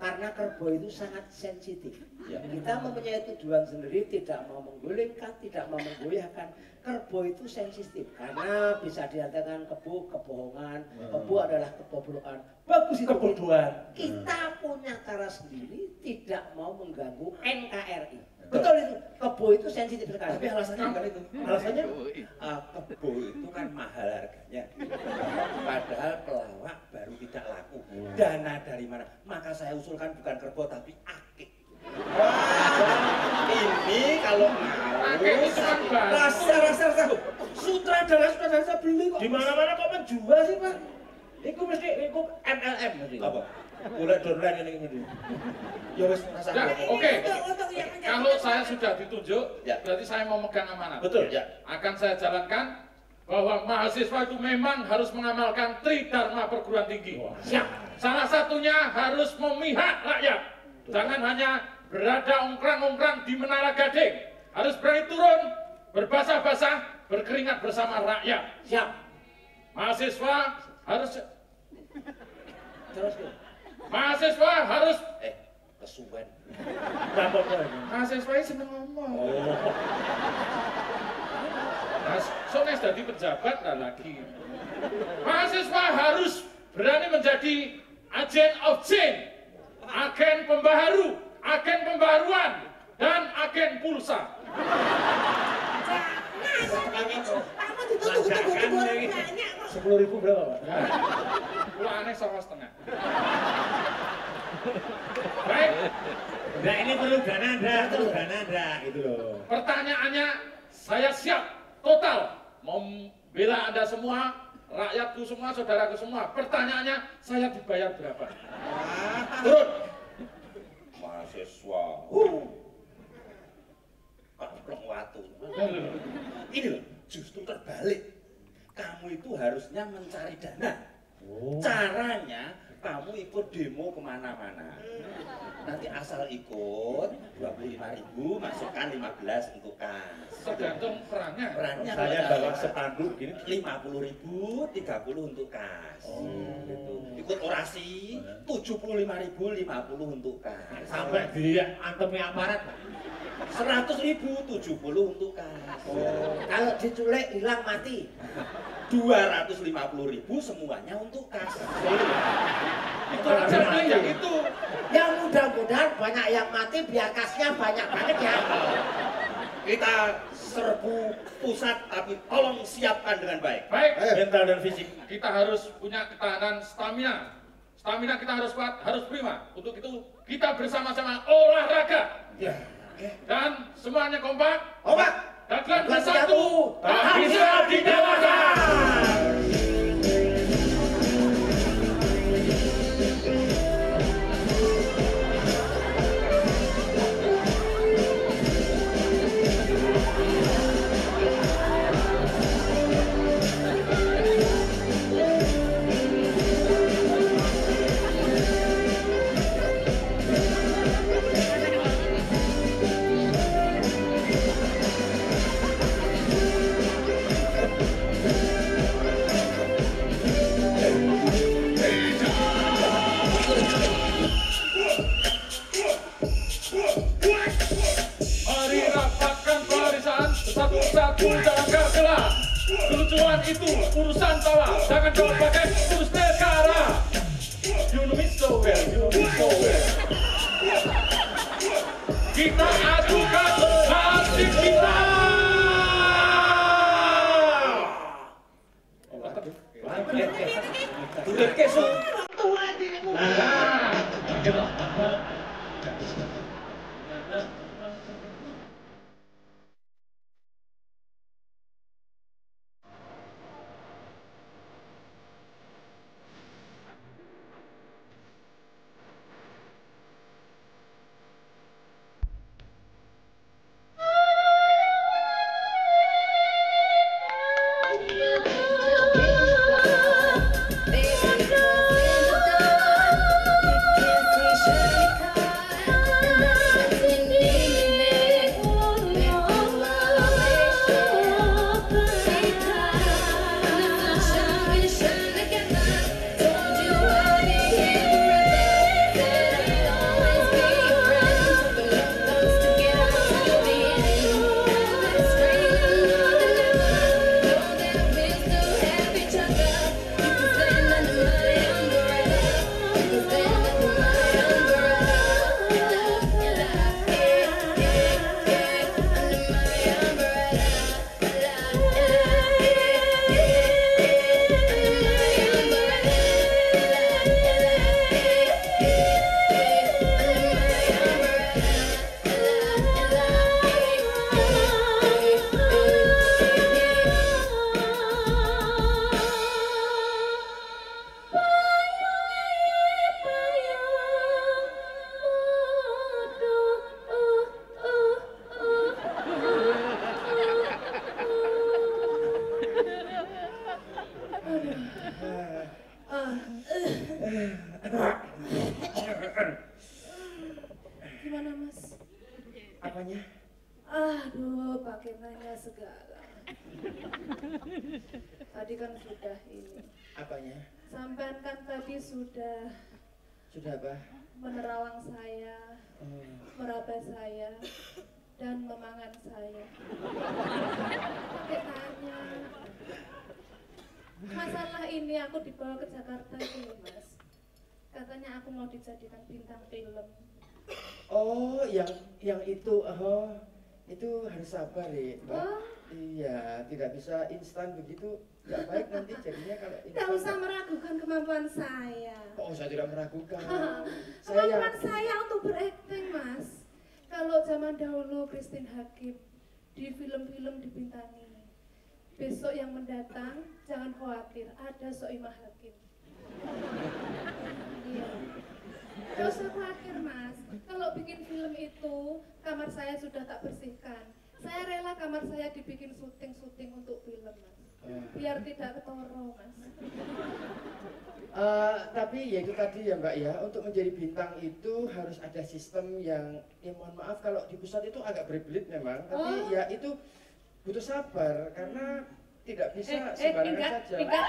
Karena kerbau itu sangat sensitif. Kita mempunyai tujuan sendiri, tidak mau menggulingkan, tidak mau menggoyahkan. Kerbau itu sensitif karena bisa diartikan kebohongan. Kebu adalah kebobrokan. Bagus itu Kebodohan. Kita punya cara sendiri, tidak mau mengganggu NKRI. Betul itu. Kebu itu sensitif sekali. Tapi alasannya bukan itu. Alasannya Kebo itu kan mahal harganya. Padahal pelawak baru tidak laku. Dana dari mana? Maka saya usulkan bukan kerbau tapi akik. Ini kalau mau Akik itu cuma bahan. rasa. sutradara sudah saya beli kok. Di mana-mana kok menjual sih, Pak? Iku mesti iku MLM mesti. Apa? Golek downline ini mesti. Ya wis rasa. Ya, oke. Untuk yang menjadi Kalau saya sudah ditunjuk, Ya. berarti saya mau megang amanah. Betul. Ya. Akan saya jalankan bahwa mahasiswa itu memang harus mengamalkan tridharma perguruan tinggi. Siap. Salah satunya harus memihak rakyat. Jangan hanya berada ongkrang-ongkrang di Menara Gading. Harus berani turun, berbasah-basah, berkeringat bersama rakyat. Siap. Mahasiswa harus Terus tuh. mahasiswa harus Kesuwen. Berapa poin? mahasiswa ini seneng ngomong. Oh. Nah, soalnya jadi pejabat lah lagi. Mahasiswa harus berani menjadi agen of change, agen pembaharu, agen pembaharuan, dan agen pulsa. kamu ditutup-tutup orang banyak kok. 10.000 berapa, Pak? Pulangnya 1,5. Baik, Nah ini perlu dana gitu loh. pertanyaannya saya siap total membela Anda semua, rakyatku semua, saudaraku semua. Pertanyaannya saya dibayar berapa? Turun. Mahasiswa. Kaplong watu. Ini loh, justru terbalik. Kamu itu harusnya mencari dana. Caranya kamu ikut demo kemana-mana. Nanti asal ikut 25.000, masukkan 15 untuk kas. Tergantung perannya. Perannya Saya kalau bawa ada sepanduk gini. 50.000, 30 untuk kas. Gitu. Ikut orasi 75.000, 50 untuk kas. Sampai dia antemi aparat. 100.000, 70 untuk kas. Kalau diculik hilang mati. 250.000 semuanya untuk kas. Itu aja beli yang itu. Ya mudah-mudahan banyak yang mati biar kasnya banyak banget ya. Kita serbu pusat tapi tolong siapkan dengan baik. Baik, Mental dan fisik. kita harus punya ketahanan stamina. Stamina kita harus kuat, harus prima. Untuk itu kita bersama-sama olahraga. Dan semuanya kompak. Kompak. Dagelan bersatu, tak bisa dikalahkan. Mari rapatkan barisan, satu-satu jangan kalah. Kelucuan itu urusan tawa, jangan kau pakai urus negara. You know me so well, you know me so well. Kita ajukan nasib kita. Tutup kesuk. Tua dirimu. Gimana Mas? Apanya? Aduh, pakai nanya segala. Tadi kan sudah ini. Apanya? Sampean kan tadi sudah Apa? menerawang saya, meraba saya, dan memangan saya. Pakai tanya. Masalah ini aku dibawa ke Jakarta ini Mas. Katanya aku mau dijadikan bintang film. Oh, yang itu, itu harus sabar ya, Mbak. Oh. Iya, tidak bisa instan begitu. Nggak baik nanti jadinya kalau instan. Tidak usah meragukan kemampuan saya. Oh, saya tidak meragukan. Kemampuan saya untuk berakting, Mas. Kalau zaman dahulu Christine Hakim di film-film dibintangi. Besok yang mendatang jangan khawatir, ada Soimah Hakim. Iya. Tidak usah khawatir Mas, kalau bikin film itu kamar saya sudah tak bersihkan. Saya rela kamar saya dibikin syuting untuk film Mas, biar tidak ketoro Mas. Tapi ya itu tadi ya Mbak ya, untuk menjadi bintang itu harus ada sistem yang, ya mohon maaf kalau di pusat itu agak berbelit memang, tapi ya itu butuh sabar karena tidak bisa sembarangan saja. Ingat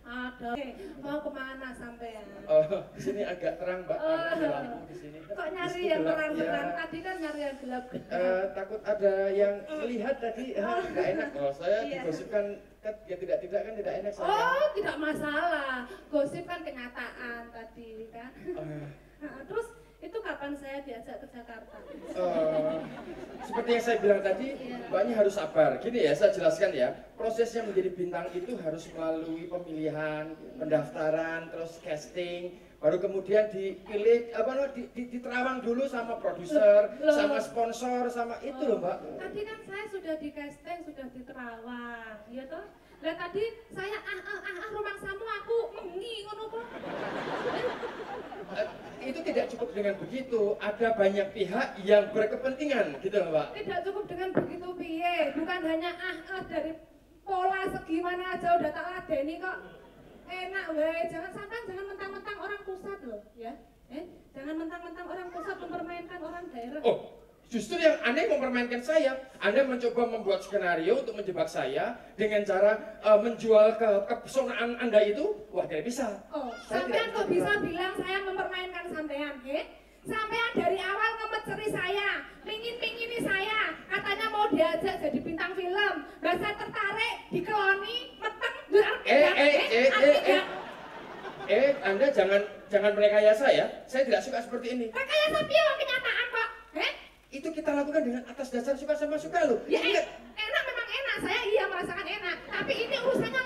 ada. Mau kemana sampean? Oh, di sini agak terang Mbak, ada lampu di sini. Kok nyari yang terang-terang? Tadi kan nyari yang gelap-gelap. Takut ada yang melihat tadi, nggak enak. Oh, saya digosipkan ya tidak kan tidak enak saya. Oh, tidak masalah. Gosip kan kenyataan tadi kan. Terus itu kapan saya diajak ke Jakarta? Seperti yang saya bilang tadi, Mbaknya harus sabar. Gini ya, saya jelaskan ya. Prosesnya menjadi bintang itu harus melalui pemilihan, pendaftaran, terus casting, baru kemudian dipilih, diterawang dulu sama produser, sama sponsor, sama itu loh Mbak. Tadi kan saya sudah di casting, sudah diterawang, ya toh? Lah tadi saya rumah samu aku mengi ngono kok. Itu tidak cukup dengan begitu, ada banyak pihak yang berkepentingan gitu loh Mbak. Tidak cukup dengan begitu piye, bukan hanya dari pola segi mana aja udah tak ladeni kok. Enak weh, jangan mentang-mentang orang pusat loh ya. Jangan mentang-mentang orang pusat mempermainkan orang daerah. Oh, justru yang Anda mempermainkan saya. Anda mencoba membuat skenario untuk menjebak saya dengan cara menjual kepesonaan Anda itu. Wah, tidak bisa. Oh, sampean kok bisa bilang saya mempermainkan sampean, Sampean dari awal ngemeceri saya, pingin-pingini saya, katanya mau diajak jadi bintang film. Bahasa tertarik, dikeloni, meteng, Anda jangan merekayasa ya. Saya tidak suka seperti ini. Rekayasa piye kenyataan kok? Itu kita lakukan dengan atas dasar suka sama suka loh. Ya, Ingat,